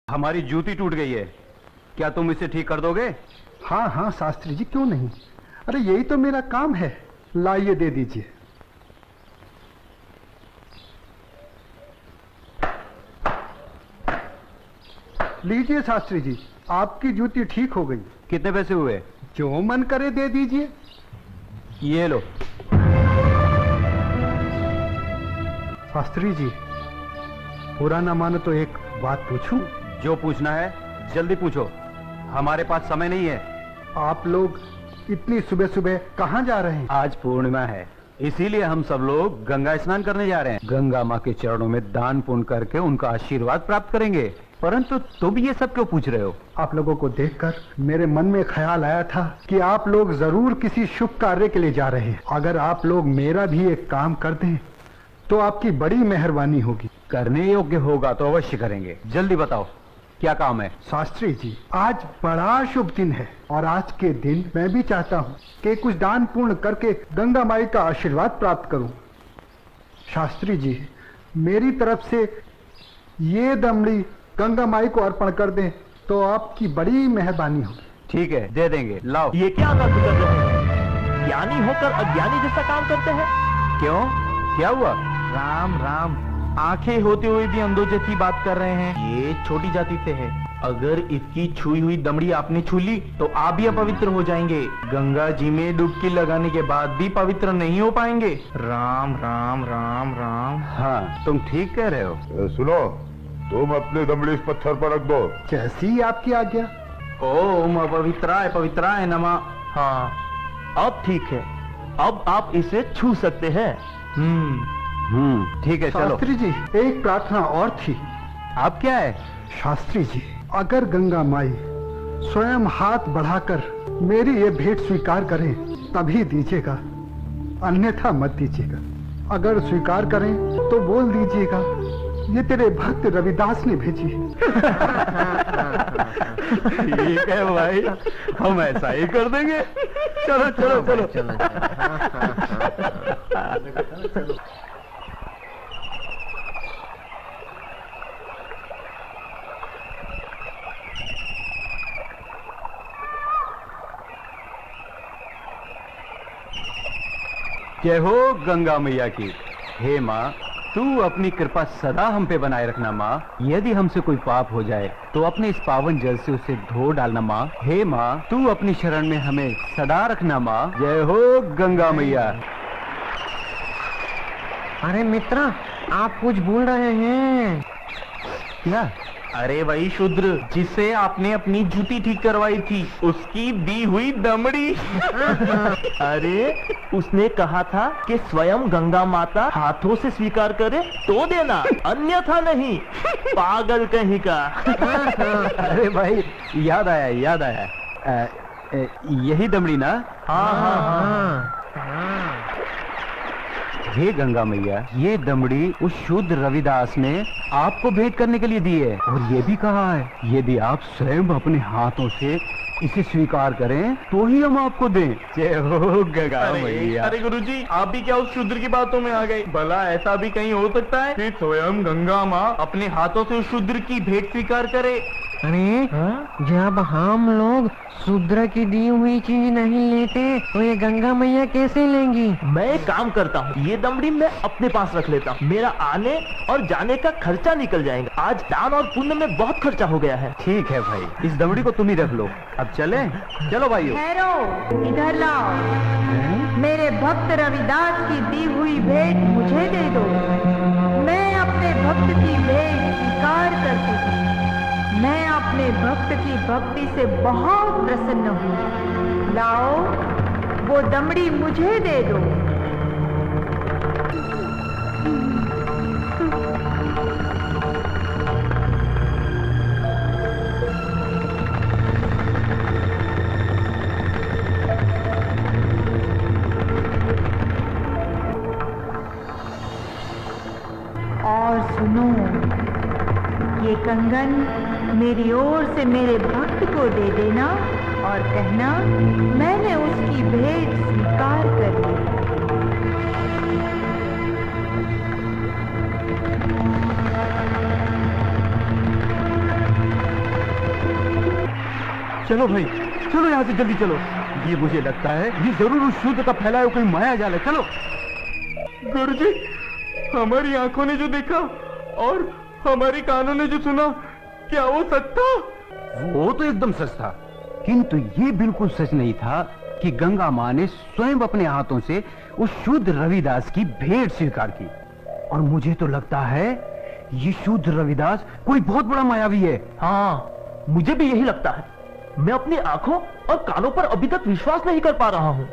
हमारी जूती टूट गई है, क्या तुम इसे ठीक कर दोगे? हाँ हाँ शास्त्री जी, क्यों नहीं। अरे यही तो मेरा काम है। लाइए दे दीजिए। लीजिए शास्त्री जी, आपकी जूती ठीक हो गई। कितने पैसे हुए? जो मन करे दे दीजिए। ये लो। शास्त्री जी, बुरा ना मानो तो एक बात पूछूं? जो पूछना है जल्दी पूछो, हमारे पास समय नहीं है। आप लोग इतनी सुबह सुबह कहाँ जा रहे हैं? आज पूर्णिमा है, इसीलिए हम सब लोग गंगा स्नान करने जा रहे हैं। गंगा माँ के चरणों में दान पुण्य करके उनका आशीर्वाद प्राप्त करेंगे। परंतु तुम ये सब क्यों पूछ रहे हो? आप लोगों को देखकर मेरे मन में ख्याल आया था कि आप लोग जरूर किसी शुभ कार्य के लिए जा रहे हैं। अगर आप लोग मेरा भी एक काम कर दें तो आपकी बड़ी मेहरबानी होगी। करने योग्य होगा तो अवश्य करेंगे। जल्दी बताओ क्या काम है? शास्त्री जी, आज बड़ा शुभ दिन है और आज के दिन मैं भी चाहता हूँ कि कुछ दान पूर्ण करके गंगा माई का आशीर्वाद प्राप्त करूँ। शास्त्री जी, मेरी तरफ से ये दमड़ी गंगा माई को अर्पण कर दें तो आपकी बड़ी मेहरबानी होगी। ठीक है, दे देंगे। लाओ। ये क्या बात कर रहे हैं? ज्ञानी होकर अज्ञानी जैसा काम करते हैं। क्यों, क्या हुआ? राम राम, आंखें होते हुए भी अंधों जैसी बात कर रहे हैं। ये छोटी जाति से है, अगर इसकी छुई हुई दमड़ी आपने छू ली तो आप भी अपवित्र हो जाएंगे। गंगा जी में डुबकी लगाने के बाद भी पवित्र नहीं हो पाएंगे। राम राम राम राम। हाँ, तुम ठीक कह रहे हो। सुनो, तुम अपनी दमड़ी इस पत्थर पर रख दो। जैसी आपकी आज्ञा। ओम अपवित्राय पवित्राय नमः। हाँ, अब ठीक है, अब आप इसे छू सकते हैं। ठीक है, चलो। शास्त्री जी, एक प्रार्थना और थी। आप क्या है? शास्त्री जी, अगर गंगा माई स्वयं हाथ बढ़ाकर मेरी ये भेंट स्वीकार करें तभी दीजिएगा, अन्यथा मत दीजिएगा। अगर स्वीकार करें तो बोल दीजिएगा ये तेरे भक्त रविदास ने भेजी है। ठीक है भाई, हम ऐसा ही कर देंगे। चलो चलो चलो, चलो। जय हो गंगा मैया की। हे माँ, तू अपनी कृपा सदा हम पे बनाए रखना माँ। यदि हमसे कोई पाप हो जाए तो अपने इस पावन जल से उसे धो डालना माँ। हे माँ, तू अपनी शरण में हमें सदा रखना माँ। जय हो गंगा मैया। अरे मित्र, आप कुछ भूल रहे हैं। क्या? अरे वही शूद्र जिससे आपने अपनी जूती ठीक करवाई थी, उसकी दी हुई दमड़ी। अरे उसने कहा था कि स्वयं गंगा माता हाथों से स्वीकार करे तो देना, अन्यथा नहीं। पागल कहीं का। अरे भाई, याद आया याद आया। यही दमड़ी ना? हाँ हाँ हाँ। हे गंगा मैया, ये दमड़ी उस शुद्ध रविदास ने आपको भेंट करने के लिए दी है और ये भी कहा है यदि आप स्वयं अपने हाथों से इसे स्वीकार करें तो ही हम आपको दें। जय हो गंगा मैया। अरे गुरुजी, आप भी क्या उस शूद्र की बातों में आ गए? भला ऐसा भी कहीं हो सकता है कि स्वयं गंगा माँ अपने हाथों से उस शूद्र की भेंट स्वीकार करे? अरे जब हम लोग शूद्र की दी हुई चीज नहीं लेते तो ये गंगा मैया कैसे लेंगी? मैं एक काम करता हूँ, ये दमड़ी मैं अपने पास रख लेता हूँ, मेरा आने और जाने का खर्चा निकल जाएगा। आज दान और पुण्य में बहुत खर्चा हो गया है। ठीक है भाई, इस दमड़ी को तुम ही रख लो। अब चले? चलो भाइयों। ठहरो, इधर लाओ। मेरे भक्त रविदास की दी हुई भेंट मुझे दे दो। मैं अपने भक्त की भेंट स्वीकार करती हूँ। मैं अपने भक्त की भक्ति से बहुत प्रसन्न हूँ। लाओ, वो दमड़ी मुझे दे दो। और सुनो, ये कंगन मेरी ओर से मेरे भक्त को दे देना और कहना मैंने उसकी भेंट स्वीकार कर ली। चलो भाई, चलो यहाँ से जल्दी चलो। ये मुझे लगता है ये जरूर उस शूद्र का फैलाया हुआ कोई माया जाल है। चलो। गुरुजी, हमारी आंखों ने जो देखा और हमारी कानों ने जो सुना, क्या वो सच था? वो तो एकदम सच था, किंतु ये बिल्कुल सच नहीं था कि गंगा माँ ने स्वयं अपने हाथों से उस शूद्र रविदास की भेंट स्वीकार की। और मुझे तो लगता है ये शूद्र रविदास कोई बहुत बड़ा मायावी है। हाँ, मुझे भी यही लगता है। मैं अपनी आंखों और कानों पर अभी तक विश्वास नहीं कर पा रहा हूँ।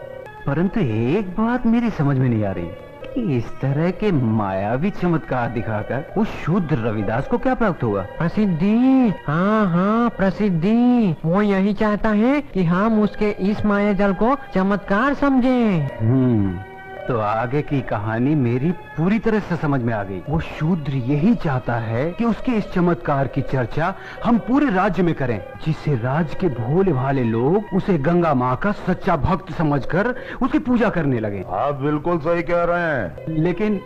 परंतु एक बात मेरी समझ में नहीं आ रही कि इस तरह के मायावी चमत्कार दिखाकर उस शूद्र रविदास को क्या प्राप्त हुआ? प्रसिद्धि। हाँ हाँ, प्रसिद्धि। वो यही चाहता है कि हम उसके इस माया जल को चमत्कार समझें। तो आगे की कहानी मेरी पूरी तरह से समझ में आ गई। वो शूद्र यही चाहता है कि उसके इस चमत्कार की चर्चा हम पूरे राज्य में करें, जिससे राज्य के भोले भाले लोग उसे गंगा माँ का सच्चा भक्त समझकर उसकी पूजा करने लगे। आप बिल्कुल सही कह रहे हैं। लेकिन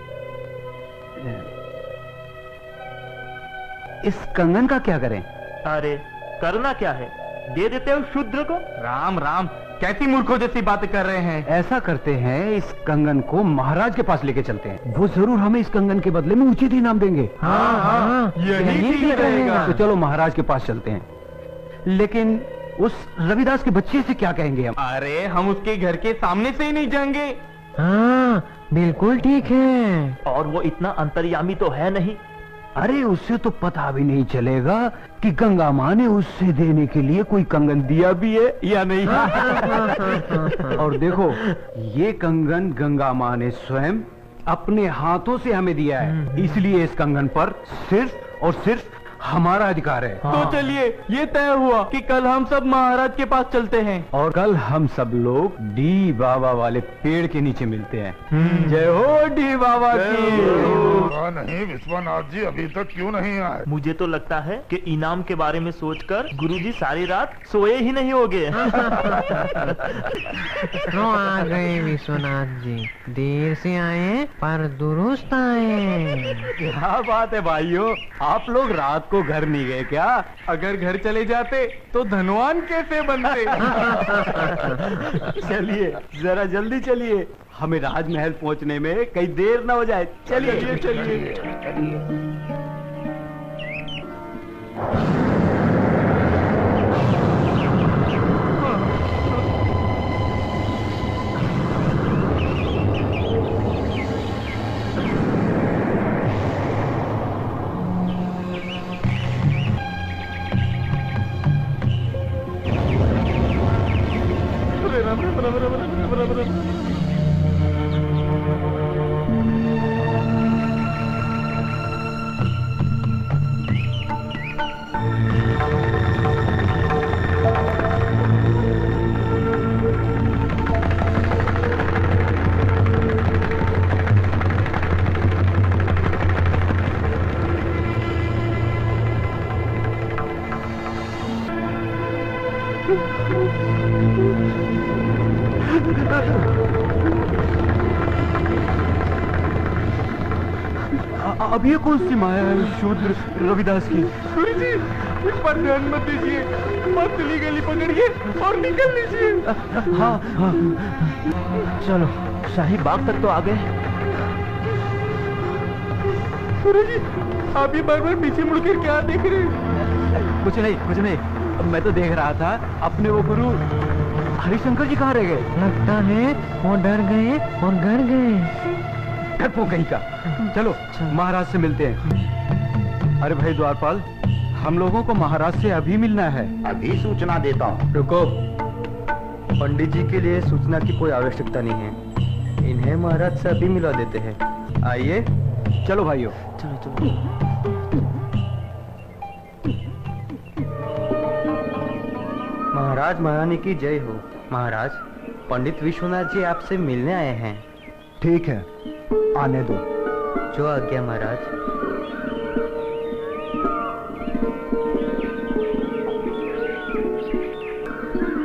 इस कंगन का क्या करें? अरे करना क्या है, दे देते हो शूद्र को। राम राम, कैसी मूर्खों जैसी बातें कर रहे हैं। ऐसा करते हैं, इस कंगन को महाराज के पास लेके चलते हैं। वो जरूर हमें इस कंगन के बदले में उचित इनाम देंगे। हाँ, यही ठीक रहेगा। तो चलो महाराज के पास चलते हैं। लेकिन उस रविदास के बच्चे से क्या कहेंगे हम? अरे हम उसके घर के सामने से ही नहीं जाएंगे। हाँ, बिल्कुल ठीक है। और वो इतना अंतर्यामी तो है नहीं। अरे उससे तो पता भी नहीं चलेगा कि गंगा माँ ने उससे देने के लिए कोई कंगन दिया भी है या नहीं। और देखो, ये कंगन गंगा माँ ने स्वयं अपने हाथों से हमें दिया है, इसलिए इस कंगन पर सिर्फ और सिर्फ हमारा अधिकार है। तो चलिए, ये तय हुआ कि कल हम सब महाराज के पास चलते हैं। और कल हम सब लोग डी बाबा वाले पेड़ के नीचे मिलते हैं। जय हो डी बाबा की। नहीं, विश्वनाथ जी अभी तक क्यों नहीं आए? मुझे तो लगता है कि इनाम के बारे में सोचकर गुरुजी सारी रात सोए ही नहीं होंगे। तो आ गए विश्वनाथ जी, देर से आए पर दुरुस्त आए। क्या बात है भाइयों, आप लोग रात को घर नहीं गए क्या? अगर घर चले जाते तो धनवान कैसे बनते? चलिए जरा जल्दी चलिए, हमें राजमहल पहुंचने में कहीं देर ना हो जाए। चलिए चलिए। अब ये कौन सी माया है शूद्र रविदास की? गुरुजी, इस पर ध्यान मत दीजिए, पतली गली पकड़िए और निकल लीजिए। हाँ हाँ, चलो, शाही बाग तक तो आ गए। गुरुजी, आप ये बार बार पीछे मुड़कर क्या देख रहे हैं? कुछ नहीं। मैं तो देख रहा था अपने वो गुरु हरिशंकर जी कहाँ रह गए? लगता है वो डर गए और घर गए। डरपोक कहीं का। चलो महाराज से मिलते हैं। अरे भाई द्वारपाल, हम लोगों को महाराज से अभी मिलना है। अभी सूचना देता हूँ। रुको, पंडित जी के लिए सूचना की कोई आवश्यकता नहीं है, इन्हें महाराज से अभी मिला देते हैं। आइए, चलो भाइयों। चलो। महाराज महारानी की जय हो। महाराज, पंडित विश्वनाथ जी आपसे मिलने आए हैं। ठीक है, आने दो। जो आज्ञा महाराज।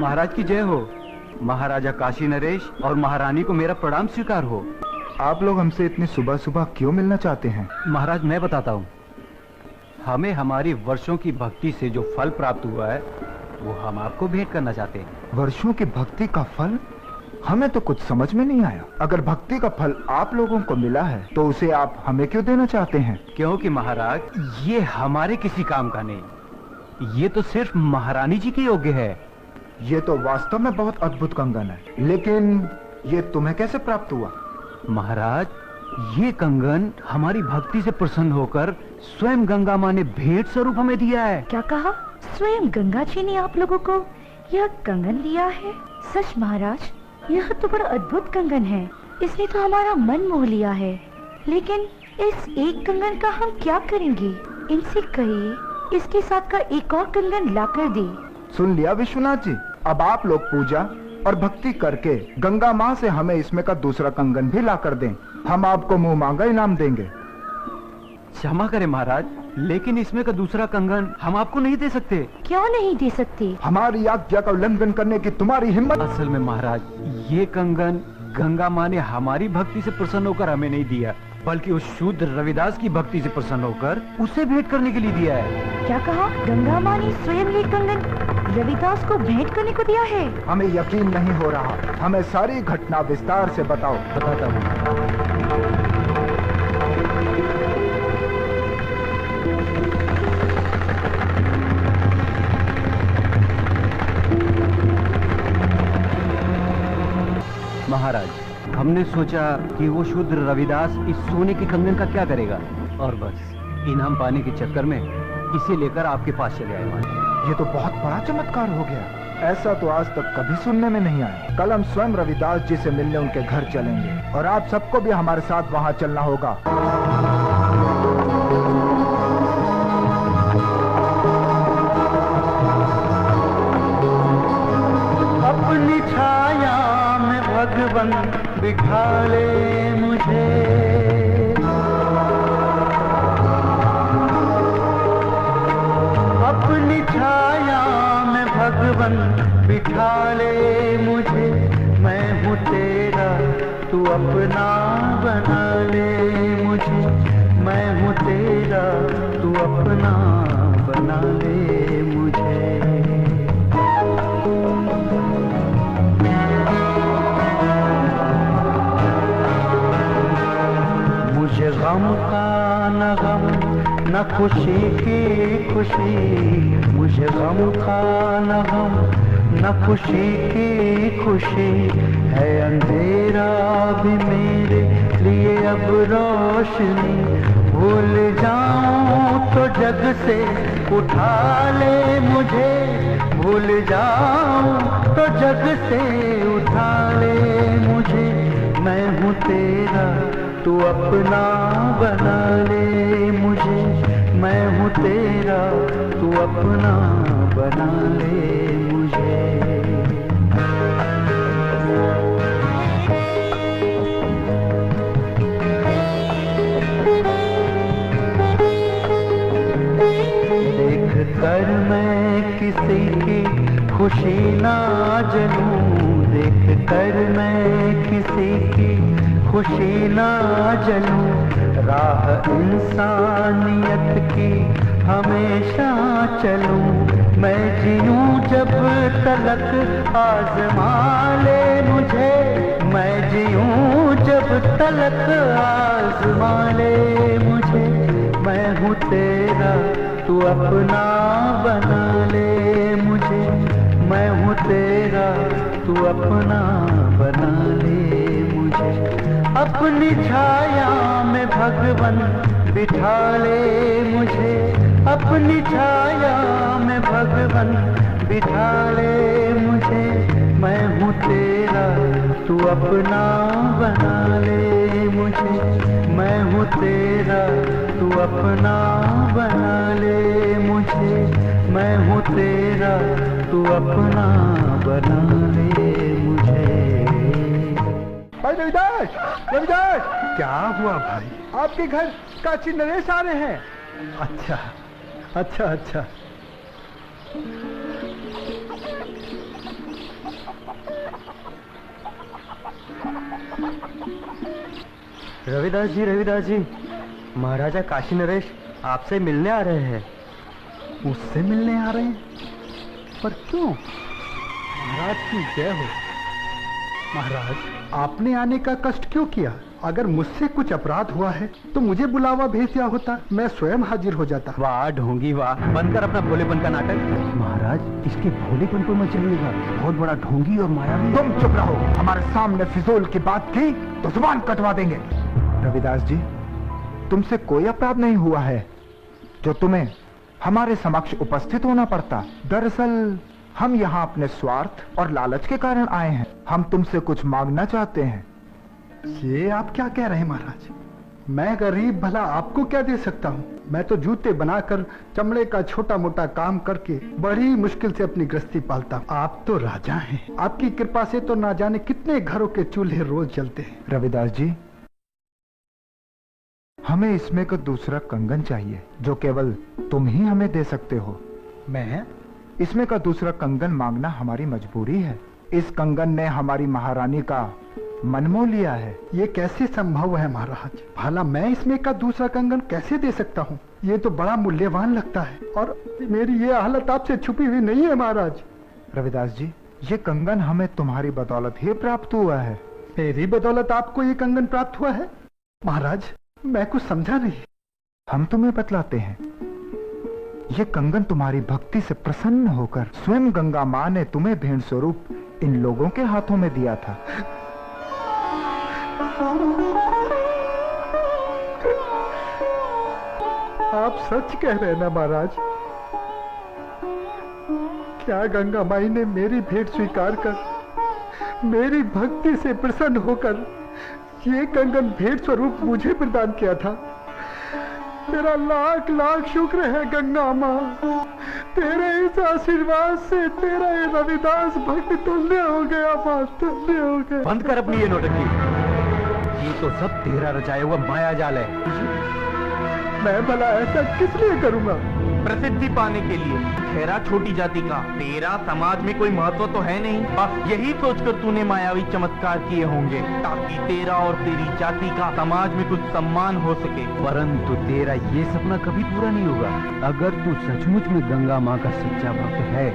महाराज की जय हो। महाराजा काशी नरेश और महारानी को मेरा प्रणाम स्वीकार हो। आप लोग हमसे इतनी सुबह सुबह क्यों मिलना चाहते हैं? महाराज मैं बताता हूँ। हमें हमारी वर्षों की भक्ति से जो फल प्राप्त हुआ है, वो हम आपको भेंट करना चाहते हैं। वर्षों की भक्ति का फल? हमें तो कुछ समझ में नहीं आया। अगर भक्ति का फल आप लोगों को मिला है तो उसे आप हमें क्यों देना चाहते हैं? क्योंकि महाराज ये हमारे किसी काम का नहीं, ये तो सिर्फ महारानी जी के योग्य है। ये तो वास्तव में बहुत अद्भुत कंगन है, लेकिन ये तुम्हें कैसे प्राप्त हुआ? महाराज ये कंगन हमारी भक्ति से प्रसन्न होकर स्वयं गंगा माँ ने भेंट स्वरूप हमें दिया है। क्या कहा? स्वयं गंगा जी ने आप लोगों को यह कंगन दिया है? सच महाराज, यह तो बड़ा अद्भुत कंगन है। इसने तो हमारा मन मोह लिया है। लेकिन इस एक कंगन का हम क्या करेंगे? इनसे कहिए इसके साथ का एक और कंगन लाकर दे। सुन लिया विश्वनाथ जी, अब आप लोग पूजा और भक्ति करके गंगा माँ से हमें इसमें का दूसरा कंगन भी ला कर दें। हम आपको मुंह मांगा इनाम देंगे। क्षमा करें महाराज, लेकिन इसमें का दूसरा कंगन हम आपको नहीं दे सकते। क्यों नहीं दे सकते? हमारी आज्ञा का उल्लंघन करने की तुम्हारी हिम्मत? असल में महाराज ये कंगन गंगा माँ ने हमारी भक्ति से प्रसन्न होकर हमें नहीं दिया, बल्कि उस शूद्र रविदास की भक्ति से प्रसन्न होकर उसे भेंट करने के लिए दिया है। क्या कहा? गंगा माँ ने स्वयं ये कंगन रविदास को भेंट करने को दिया है? हमें यकीन नहीं हो रहा। हमें सारी घटना विस्तार से बताओ। बताता हूँ। महाराज हमने सोचा कि वो शूद्र रविदास इस सोने के कंगन का क्या करेगा, और बस इनाम पाने के चक्कर में इसे लेकर आपके पास चले आए। ये तो बहुत बड़ा चमत्कार हो गया। ऐसा तो आज तक कभी सुनने में नहीं आया। कल हम स्वयं रविदास जी से मिलने उनके घर चलेंगे और आप सबको भी हमारे साथ वहाँ चलना होगा। अपनी छाया में भगवन बिठा ले मुझे, अपनी छाया में भगवन बिठा ले मुझे। मैं हूँ तेरा तू अपना बना ले मुझे। मैं हूँ तेरा तू अपना बना ले मुझे। मुझे गम का न गम न खुशी की खुशी। मुझे गम का न गम न खुशी की खुशी है। अंधेरा भी मेरे लिए अब रोशनी। भूल जाऊं तो जग से उठा ले मुझे। भूल जाऊं तो जग से उठा ले मुझे। मैं हूँ तेरा तू अपना बना ले मुझे। मैं हूँ तेरा तू अपना बना ले मुझे। देख कर मैं किसी की खुशी ना जलूं। देख कर मैं किसी की खुशी ना जलूं। राह इंसानियत की हमेशा चलूं। मैं जीऊं जब तलक आज़मा ले मुझे। मैं जीऊं जब तलक आज़मा ले मुझे। मैं हूँ तेरा तू अपना बना ले मुझे। मैं हूँ तेरा तू अपना बना ले मुझे। अपनी छाया में भगवन बिठा ले मुझे। अपनी छाया में भगवन बिठा ले मुझे। मैं हूँ तेरा तू अपना बना ले मुझे। मैं हूँ तेरा तू अपना बना ले मुझे। मैं हूँ तेरा तू अपना बना ले मुझे। भाई रविदास, रविदास, क्या हुआ भाई? आपके घर काशी नरेश आ रहे हैं। अच्छा अच्छा अच्छा। रविदास जी, महाराजा काशी नरेश आपसे मिलने आ रहे हैं। उससे मिलने आ रहे हैं? पर क्यों? महाराज की जय हो। महाराज, आपने आने का कष्ट क्यों किया? अगर मुझसे कुछ अपराध हुआ है तो मुझे बुलावा भेज दिया होता, मैं स्वयं हाजिर हो जाता। वाह ढोंगी वाह, बंद कर अपना भोलेपन का नाटक। महाराज इसके भोलेपन को मत चलिएगा, बहुत बड़ा ढोंगी और मायावी। तुम चुप रहो। हमारे सामने फिजूल की बात की तो जुबान कटवा देंगे। रविदास जी, तुमसे कोई अपराध नहीं हुआ है जो तुम्हें हमारे समक्ष उपस्थित होना पड़ता। दरअसल हम यहाँ अपने स्वार्थ और लालच के कारण आए हैं। हम तुमसे कुछ मांगना चाहते हैं। ये आप क्या कह रहे हैं महाराज? मैं गरीब भला आपको क्या दे सकता हूँ? मैं तो जूते बनाकर चमड़े का छोटा मोटा काम करके बड़ी मुश्किल से अपनी गृहस्थी पालता हूँ। आप तो राजा हैं, आपकी कृपा से तो ना जाने कितने घरों के चूल्हे रोज जलते हैं। रविदास जी, हमें इसमें का दूसरा कंगन चाहिए जो केवल तुम ही हमें दे सकते हो। मैं? इसमें का दूसरा कंगन मांगना हमारी मजबूरी है। इस कंगन ने हमारी महारानी का मन मोह लिया है। ये कैसे संभव है महाराज? भला मैं इसमें का दूसरा कंगन कैसे दे सकता हूँ? ये तो बड़ा मूल्यवान लगता है और मेरी ये हालत आपसे छुपी हुई नहीं है महाराज। रविदास जी, ये कंगन हमें तुम्हारी बदौलत ही प्राप्त हुआ है। मेरी बदौलत आपको ये कंगन प्राप्त हुआ है? महाराज, मैं कुछ समझा नहीं। हम तुम्हें बतलाते हैं। ये कंगन तुम्हारी भक्ति से प्रसन्न होकर स्वयं गंगा माँ ने तुम्हें भेंट स्वरूप इन लोगों के हाथों में दिया था। आप सच कह रहे हैं ना महाराज? क्या गंगा माई ने मेरी भेंट स्वीकार कर मेरी भक्ति से प्रसन्न होकर ये कंगन भेंट स्वरूप मुझे प्रदान किया था? तेरा लाख लाख शुक्र है गंगा माँ। तेरे इस आशीर्वाद से तेरा ये रविदास भक्त धन्य हो गया माँ, धन्य हो गया। बंद कर अपनी ये नौटंकी। ये तो सब तेरा रचाया हुआ माया जाल है। मैं भला ऐसा किस लिए करूंगा? प्रसिद्धि पाने के लिए। ठहरा छोटी जाति का, तेरा समाज में कोई महत्व तो है नहीं। बस यही सोचकर तूने मायावी चमत्कार किए होंगे ताकि तेरा और तेरी जाति का समाज में कुछ सम्मान हो सके। परंतु तेरा ये सपना कभी पूरा नहीं होगा। अगर तू सचमुच में गंगा माँ का सच्चा भक्त है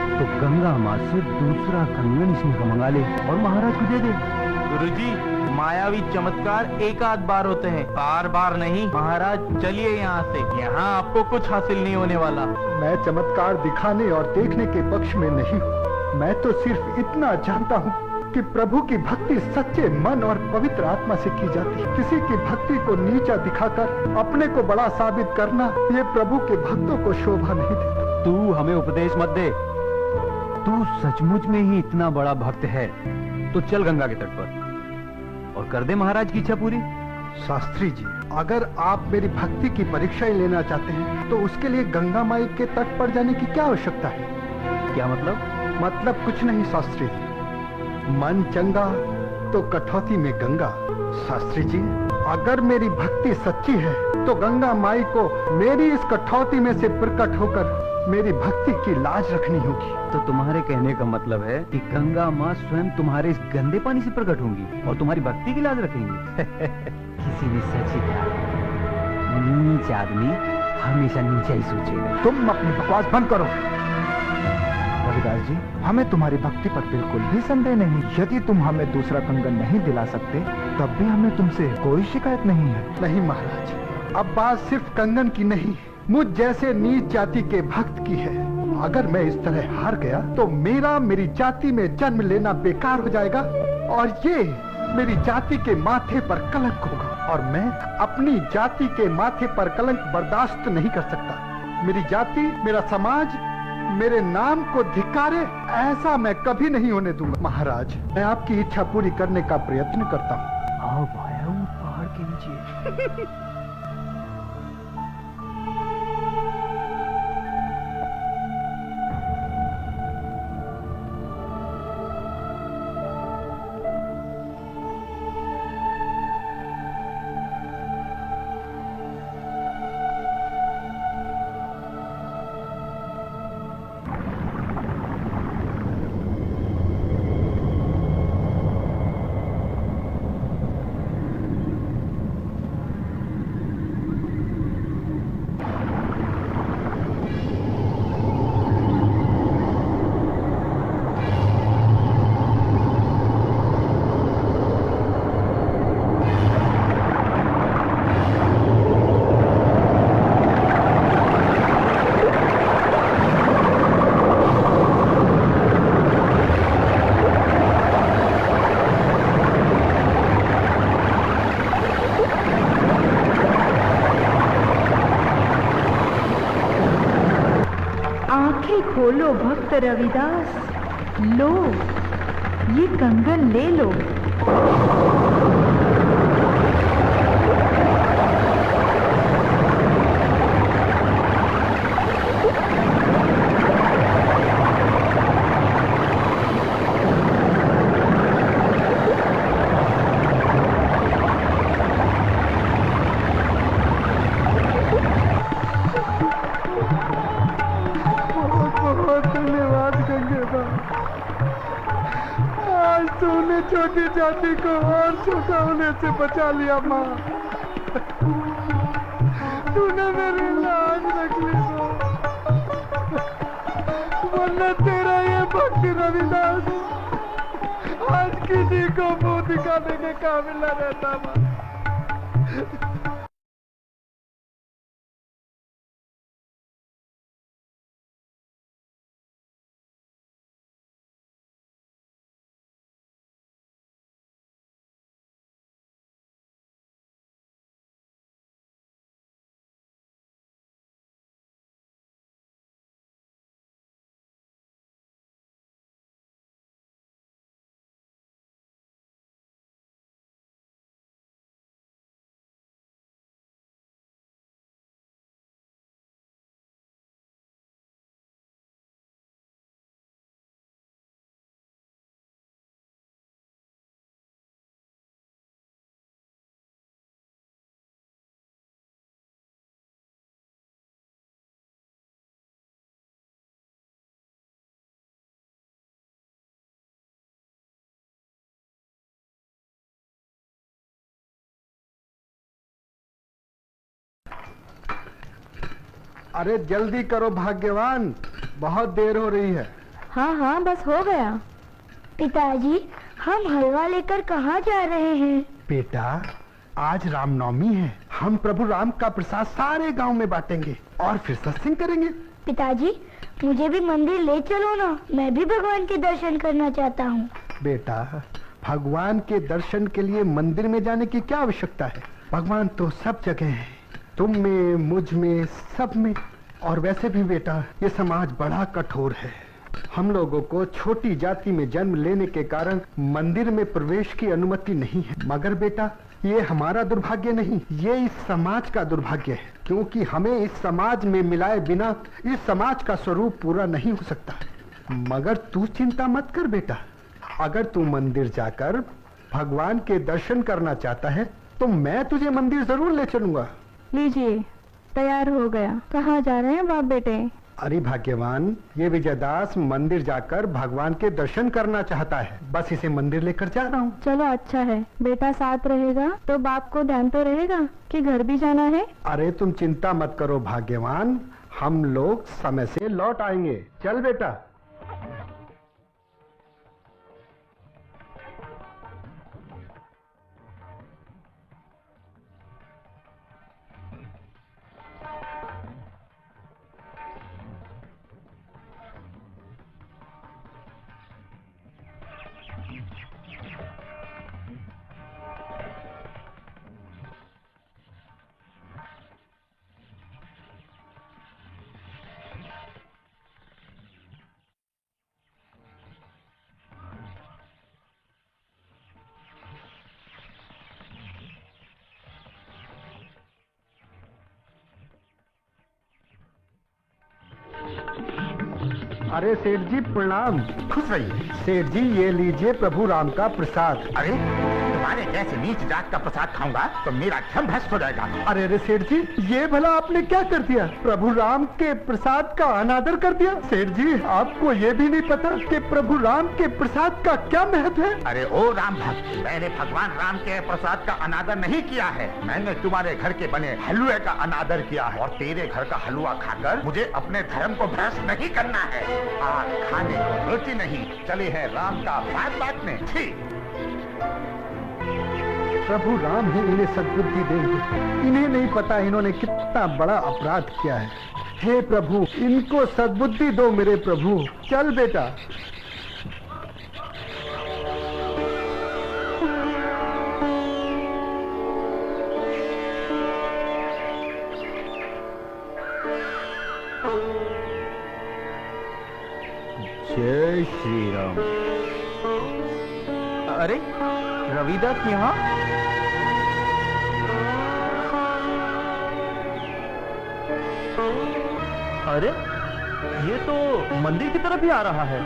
तो गंगा माँ से दूसरा कंगन इसमें मंगा ले और महाराज को दे दे। गुरुजी, मायावी चमत्कार एक आध बार होते हैं, बार बार नहीं। महाराज चलिए यहाँ से, यहाँ आपको कुछ हासिल नहीं होने वाला। मैं चमत्कार दिखाने और देखने के पक्ष में नहीं हूँ। मैं तो सिर्फ इतना जानता हूँ कि प्रभु की भक्ति सच्चे मन और पवित्र आत्मा से की जाती है। किसी की भक्ति को नीचा दिखाकर अपने को बड़ा साबित करना ये प्रभु के भक्तों को शोभा नहीं देता। तू हमें उपदेश मत दे। तू सचमुच में ही इतना बड़ा भक्त है तो चल गंगा के तट पर और कर दे महाराज की इच्छा पूरी। शास्त्री जी, अगर आप मेरी भक्ति की परीक्षा ही लेना चाहते हैं तो उसके लिए गंगा माई के तट पर जाने की क्या आवश्यकता है? क्या मतलब? मतलब कुछ नहीं शास्त्री जी। मन चंगा तो कठौती में गंगा। शास्त्री जी, अगर मेरी भक्ति सच्ची है तो गंगा माई को मेरी इस कठौती में से प्रकट होकर मेरी भक्ति की लाज रखनी होगी। तो तुम्हारे कहने का मतलब है कि गंगा माँ स्वयं तुम्हारे इस गंदे पानी से प्रकट होंगी और तुम्हारी भक्ति की लाज रखेंगी। किसी ने सच ही कहा, नीच आदमी हमेशा नीचा ही सोचेगा। तुम अपनी बकवास बंद करो। रविदास जी, हमें तुम्हारी भक्ति पर बिल्कुल भी संदेह नहीं। यदि तुम हमें दूसरा कंगन नहीं दिला सकते तब भी हमें तुमसे कोई शिकायत नहीं है। नहीं महाराज, अब बात सिर्फ कंगन की नहीं, मुझ जैसे नीच जाति के भक्त की है। अगर मैं इस तरह हार गया तो मेरी जाति में जन्म लेना बेकार हो जाएगा और ये मेरी जाति के माथे पर कलंक होगा और मैं अपनी जाति के माथे पर कलंक बर्दाश्त नहीं कर सकता। मेरी जाति, मेरा समाज मेरे नाम को धिक्कारे, ऐसा मैं कभी नहीं होने दूंगा। महाराज, मैं आपकी इच्छा पूरी करने का प्रयत्न करता हूँ। आओ भाया, वो पहाड़ के नीचे। आंखें खोलो भक्त रविदास, लो ये कंगन ले लो। छोटी जाति को और छोटा होने से बचा लिया माँ। तूने मेरी लाज रख ली माँ, वरना तेरा ये भक्त रविदास आज किसी को मुंह दिखाने के काबिल न रहता माँ। अरे जल्दी करो भाग्यवान, बहुत देर हो रही है। हाँ हाँ बस हो गया। पिताजी हम हलवा लेकर कहाँ जा रहे हैं? बेटा आज रामनवमी है, हम प्रभु राम का प्रसाद सारे गांव में बांटेंगे और फिर सत्संग करेंगे। पिताजी मुझे भी मंदिर ले चलो ना, मैं भी भगवान के दर्शन करना चाहता हूँ। बेटा भगवान के दर्शन के लिए मंदिर में जाने की क्या आवश्यकता है? भगवान तो सब जगह है, तुम में, मुझ में, सब में। और वैसे भी बेटा ये समाज बड़ा कठोर है, हम लोगों को छोटी जाति में जन्म लेने के कारण मंदिर में प्रवेश की अनुमति नहीं है। मगर बेटा ये हमारा दुर्भाग्य नहीं, ये इस समाज का दुर्भाग्य है, क्योंकि हमें इस समाज में मिलाए बिना इस समाज का स्वरूप पूरा नहीं हो सकता। मगर तू चिंता मत कर बेटा, अगर तू मंदिर जाकर भगवान के दर्शन करना चाहता है तो मैं तुझे मंदिर जरूर ले चलूंगा। लीजिए तैयार हो गया। कहाँ जा रहे हैं बाप बेटे? अरे भाग्यवान, ये विजयदास मंदिर जाकर भगवान के दर्शन करना चाहता है, बस इसे मंदिर लेकर जा रहा हूँ। चलो अच्छा है, बेटा साथ रहेगा तो बाप को ध्यान तो रहेगा कि घर भी जाना है। अरे तुम चिंता मत करो भाग्यवान, हम लोग समय से लौट आएंगे। चल बेटा। अरे सेठ जी प्रणाम। खुश रहिए। सेठ जी ये लीजिए प्रभु राम का प्रसाद। अरे तुम्हारे जैसे नीच जात का प्रसाद खाऊंगा तो मेरा धर्म भ्रष्ट हो जाएगा। अरे अरे सेठ जी ये भला आपने क्या कर दिया? प्रभु राम के प्रसाद का अनादर कर दिया। सेठ जी आपको ये भी नहीं पता कि प्रभु राम के प्रसाद का क्या महत्व है? अरे ओ राम भक्त, मैंने भगवान राम के प्रसाद का अनादर नहीं किया है, मैंने तुम्हारे घर के बने हलवे का अनादर किया है। और तेरे घर का हलवा खाकर मुझे अपने धर्म को भ्रष्ट नहीं करना है। आज खाने को रोटी नहीं, चले हैं राम का बात बांटने। प्रभु राम ही इन्हें सद्बुद्धि देंगे। इन्हें नहीं पता इन्होंने कितना बड़ा अपराध किया है। हे प्रभु इनको सद्बुद्धि दो मेरे प्रभु। चल बेटा। जय श्री राम। अरे रविदास यहाँ? अरे ये तो मंदिर की तरफ ही आ रहा है।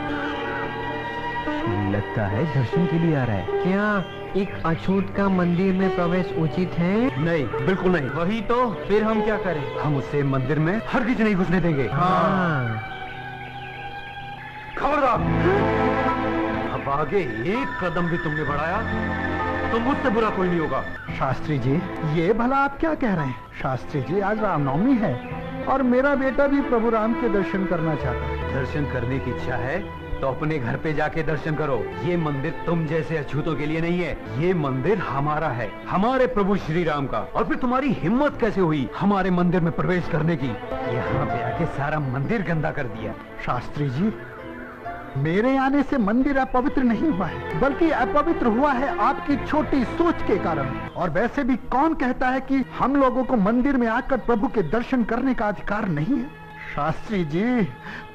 लगता है दर्शन के लिए आ रहा है। क्या एक अछूत का मंदिर में प्रवेश उचित है? नहीं, बिल्कुल नहीं। वही तो, फिर हम क्या करें? हम उसे मंदिर में हरगिज नहीं घुसने देंगे। हाँ। खबरदार! अब आगे एक कदम भी तुमने बढ़ाया तो मुझसे बुरा कोई नहीं होगा। शास्त्री जी, ये भला आप क्या कह रहे हैं? शास्त्री जी, आज रामनवमी है और मेरा बेटा भी प्रभु राम के दर्शन करना चाहता है। दर्शन करने की इच्छा है तो अपने घर पे जाके दर्शन करो। ये मंदिर तुम जैसे अछूतों के लिए नहीं है, ये मंदिर हमारा है, हमारे प्रभु श्री राम का। और फिर तुम्हारी हिम्मत कैसे हुई हमारे मंदिर में प्रवेश करने की? यहाँ पे आके सारा मंदिर गंदा कर दिया। शास्त्री जी, मेरे आने से मंदिर अपवित्र नहीं हुआ है, बल्कि अपवित्र हुआ है आपकी छोटी सोच के कारण। और वैसे भी कौन कहता है कि हम लोगों को मंदिर में आकर प्रभु के दर्शन करने का अधिकार नहीं है? शास्त्री जी,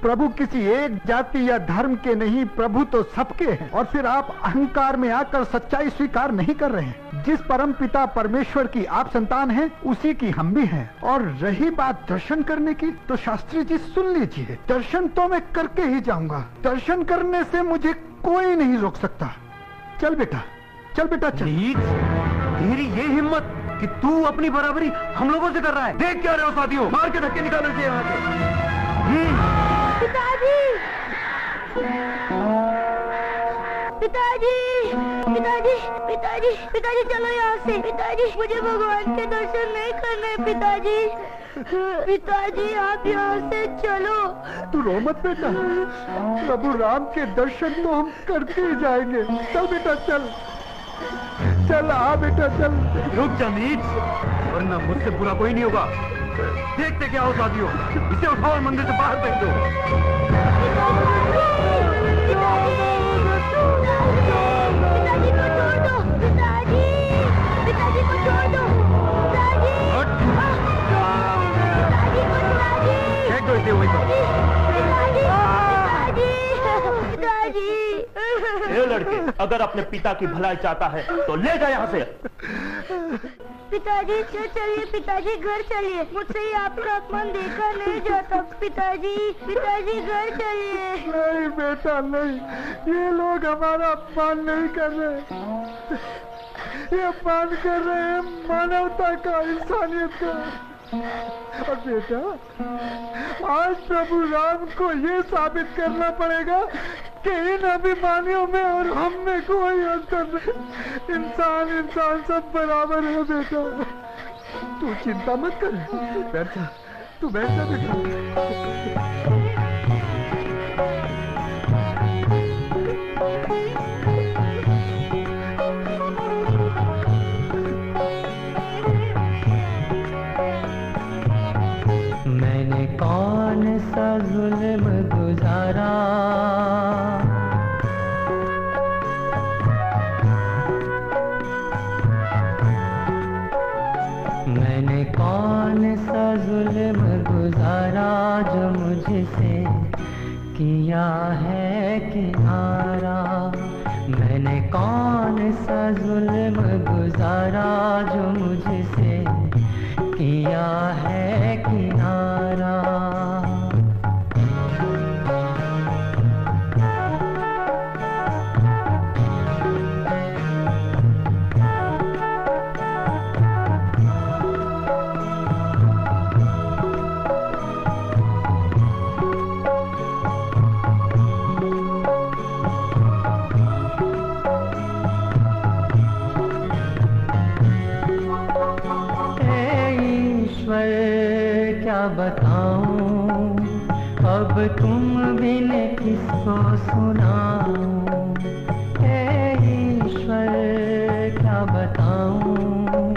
प्रभु किसी एक जाति या धर्म के नहीं, प्रभु तो सबके हैं। और फिर आप अहंकार में आकर सच्चाई स्वीकार नहीं कर रहे हैं। जिस परम पिता परमेश्वर की आप संतान हैं, उसी की हम भी हैं। और रही बात दर्शन करने की, तो शास्त्री जी सुन लीजिए, दर्शन तो मैं करके ही जाऊंगा। दर्शन करने से मुझे कोई नहीं रोक सकता। चल बेटा, चल बेटा, चल। नीच, तेरी ये हिम्मत कि तू अपनी बराबरी हम लोगों से कर रहा है। देख क्या रहे हो साथियों, मार के धक्के निकालो इसे यहाँ से। पिताजी, पिताजी, पिताजी, पिताजी, पिताजी, चलो यहाँ से। पिताजी, मुझे भगवान के दर्शन नहीं करने। पिताजी, पिताजी, आप यहाँ से चलो। तू रो मत बेटा, प्रभु राम के दर्शन तो हम करके ही जाएंगे। चल बेटा, चल चल, आ बेटा, चल। रुक जा नीच, वरना मुझसे बुरा कोई नहीं होगा। देखते क्या हो साथियों, इसे उठाओ और मंदिर से बाहर फेंक दो। पिताजी को छोड़ दो, पिताजी, पिताजी को छोड़ दो, पिताजी, पिताजी को, पिताजी, फेंक दो इसे वहीं पर। पिताजी, ये लड़के, अगर अपने पिता की भलाई चाहता है तो ले जा यहाँ से। पिताजी, चलिए पिताजी, घर चलिए। मुझसे ही आपका अपमान देखा नहीं जाता। पिताजी, पिताजी, घर चलिए। नहीं बेटा, नहीं, ये लोग हमारा अपमान नहीं कर रहे, ये अपमान कर रहे हैं मानवता का, इंसानियत का। और बेटा, आज प्रभु राम को ये साबित करना पड़ेगा कि इन अभिमानियों में और हम में कोई अंतर नहीं। इंसान इंसान सब बराबर है बेटा। तू चिंता मत कर, बैठ जा, तू बैठ जा बेटा। मैंने कौन सा जुल्म गुजारा, मैंने कौन सा जुल्म गुजारा, जो मुझसे किया है किनारा। मैंने कौन सा जुल्म गुजारा, जो मुझसे किया है किनारा। क्या बताऊं, अब तुम बिन किसको सुनाऊं। हे ईश्वर, क्या बताऊं,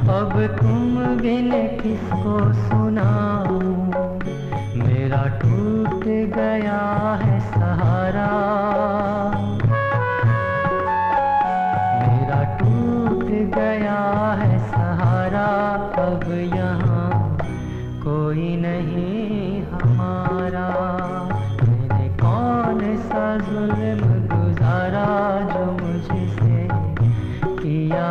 अब तुम बिन किसको सुनाऊं। मेरा टूट गया है सहारा, मेरा टूट गया है सहारा। अब यहाँ कोई नहीं हमारा। मैंने कौन जुल्म गुजारा जो मुझसे किया